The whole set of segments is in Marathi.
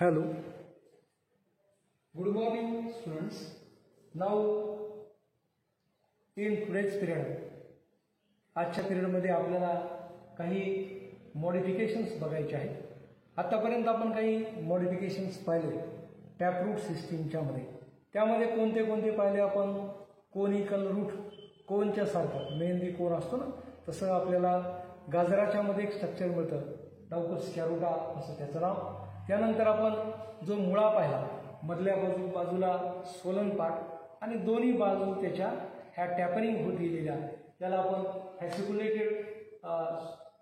Hello, good morning students. Now in today's period, आजच्या पिरियडमध्ये आपल्याला काही मॉडिफिकेशन्स बघायचे आहेत. आतापर्यंत आपण काही मॉडिफिकेशन्स पाहिले टॅपरूट सिस्टीमच्या मध्ये. त्यामध्ये कोणते कोणते पाहिले आपण? कोनिकल रूट, कोनच्या सारखं मेहंदी कोन असतो ना तसं आपल्याला गाजराच्या मध्ये एक स्ट्रक्चर मिळतं, डाउकस कॅरोटा असं त्याचं नाव. त्यानंतर आपण जो मुळा पाहिला, मधल्या बाजूला सोलन पार्ट आणि दोन्ही बाजू त्याच्या ह्या टॅपरिंग होत गेलेल्या, त्याला आपण फॅसिक्युलेटेड,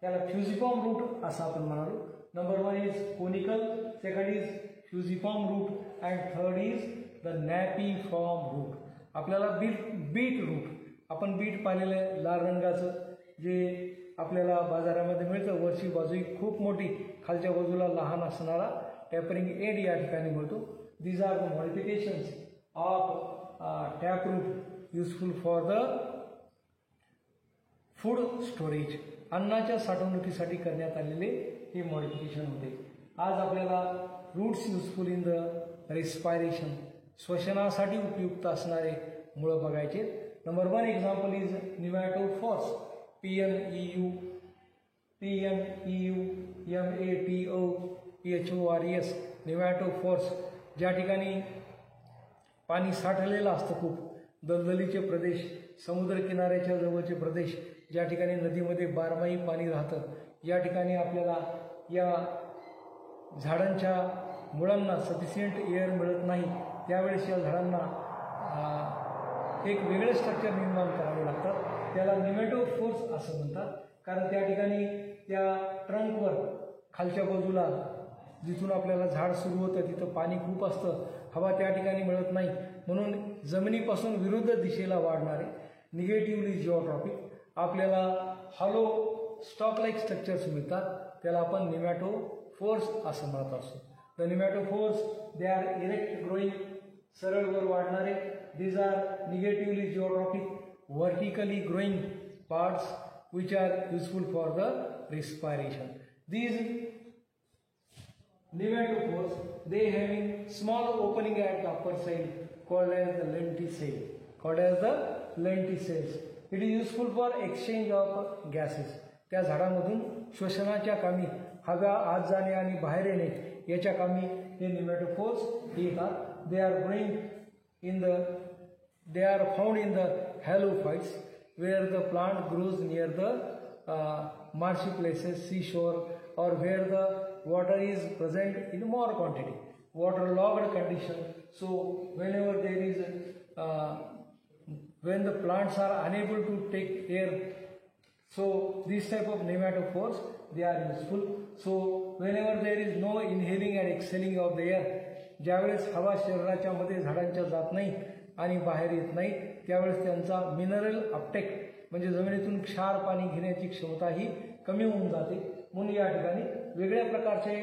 त्याला फ्युजिफॉर्म रूट असं आपण म्हणालो. Number 1 is conical, second is fusiform root and third is the napiform root. आपल्याला बीट रूट, आपण बीट पाहिलेलं आहे लाल रंगाचं, जे आपल्याला बाजारामध्ये मिळतं. वरची बाजू खूप मोठी, खालच्या बाजूला लहान असणारा टॅपरिंग एंड या ठिकाणी मिळतो. These are the modifications of taproot useful for the food storage. अन्नाच्या साठवणुकीसाठी करण्यात आलेले हे मॉडिफिकेशन होते. आज आपल्याला roots useful in the respiration, श्वसनासाठी उपयुक्त असणारे मुळं बघायचे. Number 1 example is pneumatophores, PNEU, MATOPHORES, pneumatophores. ज्या ठिकाणी पाणी साठलेलं असतं खूप, दलदलीचे प्रदेश, समुद्रकिनाऱ्याच्या जवळचे प्रदेश, ज्या ठिकाणी नदीमध्ये बारमाही पाणी राहतं, या ठिकाणी आपल्याला या झाडांच्या मुळांना सफिशियंट एअर मिळत नाही. त्यावेळेस या झाडांना एक वेगळं स्ट्रक्चर निर्माण करावे लागतात, त्याला निमॅटोफोर्स असं म्हणतात. कारण त्या ठिकाणी त्या ट्रंकवर खालच्या बाजूला जिथून आपल्याला झाड सुरू होतं तिथं पाणी खूप असतं, हवा त्या ठिकाणी मिळत नाही, म्हणून जमिनीपासून विरुद्ध दिशेला वाढणारे निगेटिव्हली जिओट्रॉपिक आपल्याला हॉलो स्टॉक लाईक स्ट्रक्चर्स मिळतात, त्याला आपण निमॅटोफोर्स असं म्हणत असतो. The pneumatophores they are erect growing, सरळ वर वाढणारे. These are negatively geotropic, vertically growing parts which are useful for the respiration. These nematophores, they having small opening at the upper side called as the lenticels. It is useful for exchange of gases. त्या झाडामधून श्वसनाच्या कामी, हवा आत जाणे आणि बाहेर येणे याच्या कामी हे निमॅटोफोर्स येतात. They are found in the halophytes where the plant grows near the marshy places, seashore, or where the water is present in more quantity, waterlogged condition. So whenever there is when the plants are unable to take air, so this type of nematophores they are useful. So whenever there is no inhaling and exhaling of the air, ज्यावेळेस हवा शरीराच्या मध्ये झाडांच्या जात नाही आणि बाहेर येत नाही, त्यावेळेस त्यांचा मिनरल अपटेक म्हणजे जमिनीतून क्षार पाणी घेण्याची क्षमता ही कमी होऊन जाते. म्हणून या ठिकाणी वेगळ्या प्रकारचे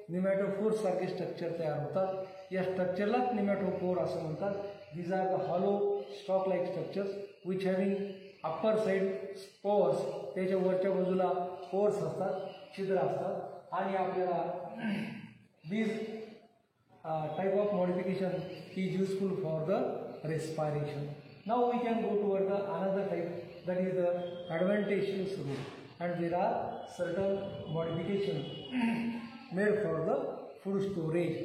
निमॅटोफोर्स सारखे स्ट्रक्चर तयार होतात. या स्ट्रक्चरलाच निमॅटोफोर असं म्हणतात. These are the hollow stalk like structures which having upper side pores, त्याच्या वरच्या बाजूला पोअर्स असतात, छिद्र असतात. आणि आपल्याला दीज type of modification is useful for the respiration. Now we can go toward the another type, that is the adventitious root, and there are certain modifications made for the food storage.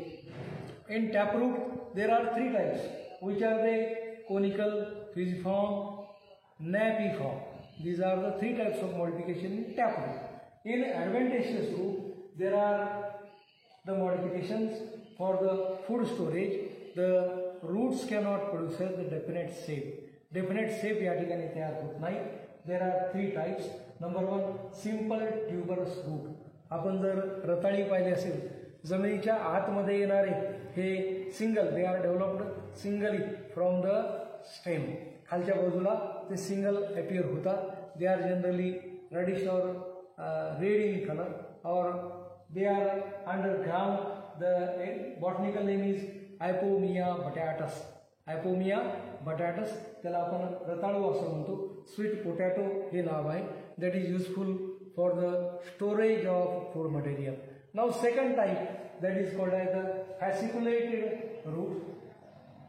In taproot there are 3 types, which are the conical, fusiform, napiform. These are the 3 types of modification in taproot. In adventitious root there are the modifications for the food storage. The roots cannot produce the definite shape. Definite shape या ठिकाणी तयार होत नाही. There are 3 types. Number 1 simple tuberous root. आपण जर रताळी पाहिली असेल, जमिनीच्या आतमध्ये येणारे हे single, they are developed singly from the stem. खालच्या बाजूला ते सिंगल अपीअर होतात. They are generally reddish or red in color, or they are underground. The botanical name is Ipomea batatas. Ipomea batatas, त्याला आपण रताळू असं म्हणतो. स्वीट पोटॅटो हे नाव आहे. That is useful for the storage of food material. Now second type, that is called as the fasciculated root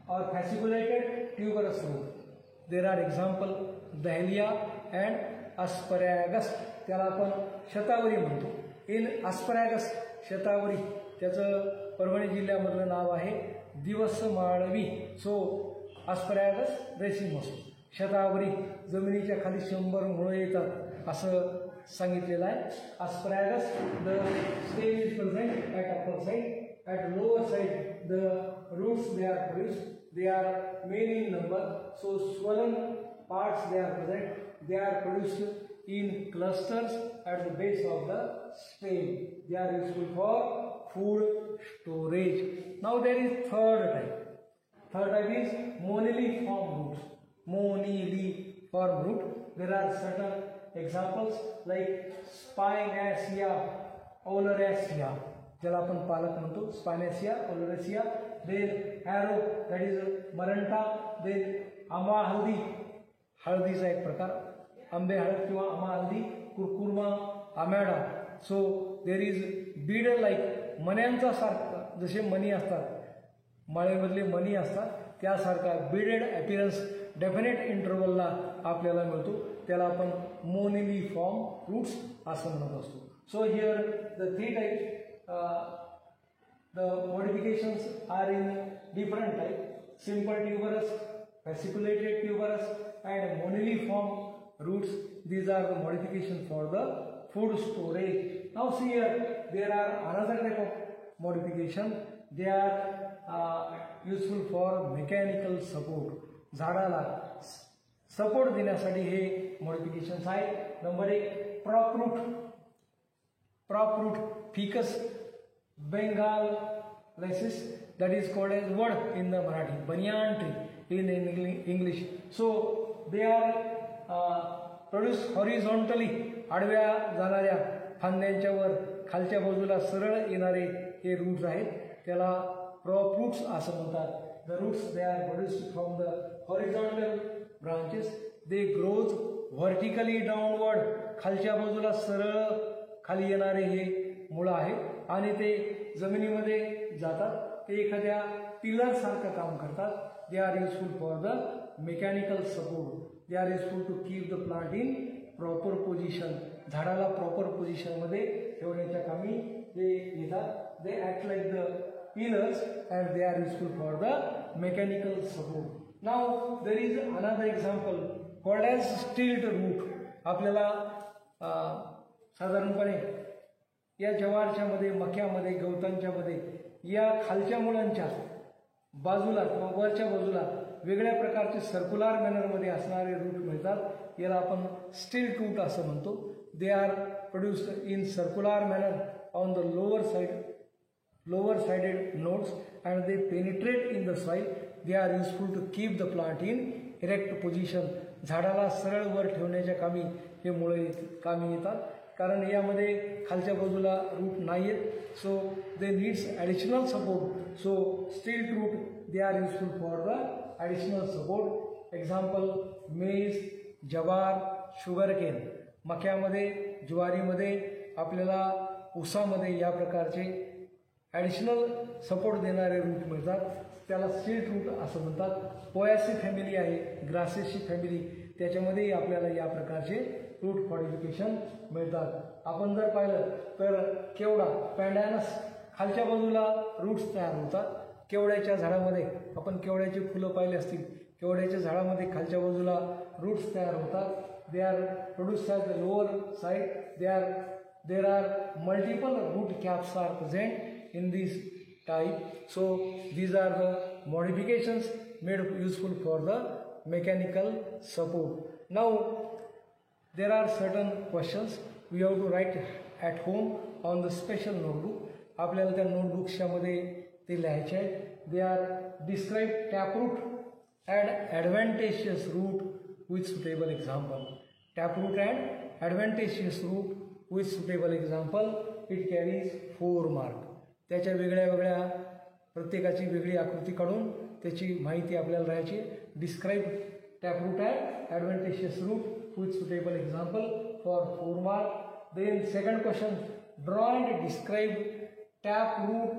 or fasciculated tuberous root. There are example dahlia and asparagus. त्याला आपण शतावरी म्हणतो. इन asparagus शतावरी त्याचं परभणी जिल्ह्यामधलं नाव आहे दिवस माळवी. So asparagus रेसिमस. शतावरी जमिनीच्या खाली 100 मुळं येतात असं सांगितलेलं आहे. asparagus, the stem is present at upper side, at lower side the roots they are produced, they are many in number, so swollen parts they are present, they are produced in clusters at the base of the stem, they are useful for food storage. Now there is third type is moniliform roots. Moniliform root, there are certain examples like Spinacia oleracea, ज्याला आपण पालक म्हणतो, Spinacia oleracea. Then arrow, that is मरंटा. Then आंबा हळदी, हळदीचा एक प्रकार, आंबे हळद किंवा आंबा हळदी. Curcuma amada. So there is bead like, मण्यांचा सारखा, जसे मणी असतात माळेमधले मणी असतात त्यासारखा बीडेड अपीरन्स डेफिनेट इंटरवलला आपल्याला मिळतो. त्याला आपण मोनिलिफॉर्म रूट्स असं म्हणत असतो. So here the 3 types, the modifications are in different type. Simple tuberous, fasciculated tuberous and moniliform roots. These are the modification for the food storage. Now see here, there are another type of modification. They are useful for mechanical support. झाडाला सपोर्ट देण्यासाठी हे मॉडिफिकेशन्स आहेत. Number 1 prop root Ficus benghalensis, that is called as वड in the Marathi, banyan tree in English. So they are produced horizontally, आडव्या जाणाऱ्या फांद्यांच्या वर खालच्या बाजूला सरळ येणारे हे रूट्स आहेत. त्याला प्रॉप रूट्स असं म्हणतात. The roots they are produced from the horizontal branches. They grow vertically downward. खालच्या बाजूला सरळ खाली येणारे हे मुळं आहेत आणि ते जमिनीमध्ये जातात. ते एखाद्या पिलर सारखं काम करतात. They are useful for the mechanical support. They are useful to keep the plant in proper position. झाडाला प्रॉपर पोझिशन मध्ये ठेवण्याच्या कामी ते येतात. They act like the pillars and they are useful for the mechanical support. Now there is another example called as stilt root. आपल्याला साधारणपणे या जवारच्या मध्ये, मक्यामध्ये, गवतांच्या मध्ये या खालच्या मुळांच्या बाजूला किंवा वरच्या बाजूला वेगळ्या प्रकारचे सर्क्युलर मॅनरमध्ये असणारे रूट मिळतात. याला आपण स्टिल्ट रूट असं म्हणतो. दे are produced in circular manner on the lower sided nodes and they penetrate in the soil. They are useful to keep the plant in erect position. झाडाला सरळ वर ठेवण्याच्या कामी हे मुळे कामी येतात, कारण यामध्ये खालच्या बाजूला रूट नाही आहेत. सो दे नीड्स ॲडिशनल सपोर्ट. सो स्टिल्ट route they are useful for the additional support. Example मेज, जवार, शुगर केन. मक्यामध्ये, ज्वारीमध्ये, आपल्याला ऊसामध्ये या प्रकारचे ॲडिशनल सपोर्ट देणारे रूट मिळतात. त्याला स्टिल्ट रूट असं म्हणतात. पोयासी फॅमिली आहे, ग्रासेसची फॅमिली, त्याच्यामध्येही आपल्याला या प्रकारचे रूट मॉडिफिकेशन मिळतात. आपण जर पाहिलं तर केवडा, पॅन्डॅनस, खालच्या बाजूला रूट्स तयार होतात. केवड्याच्या झाडामध्ये आपण केवड्याची फुलं पाहिली असतील, केवड्याच्या झाडामध्ये खालच्या बाजूला रूट्स तयार होतात. They are produced at the lower side. There are multiple root caps are present in this type. So these are the modifications made useful for the mechanical support. Now there are certain questions we have to write at home on the special notebook. आपल्याला त्या नोटबुक्सच्या मध्ये ते लिहायचे आहे. They are describe taproot and adventitious root with suitable example. Taproot and adventitious root with suitable example. It carries 4 marks. त्याच्या वेगळ्या वेगळ्या प्रत्येकाची वेगळी आकृती काढून त्याची माहिती आपल्याला राहायची. Describe taproot and adventitious root with suitable example for 4 mark. Then second question, draw and describe taproot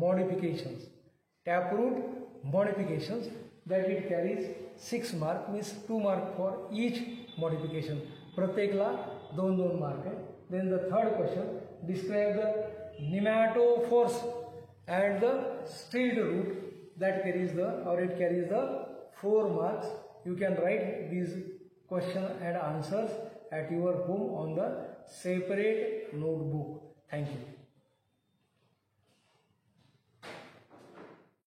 modifications. Taproot modifications, that it carries 6 mark, means 2 mark for each modification. प्रत्येकला 2-2 mark आहे. Then the third question, describe the nematophores and the stilt root, that carries the 4 marks. You can write these question and answers at your home on the separate notebook. Thank you.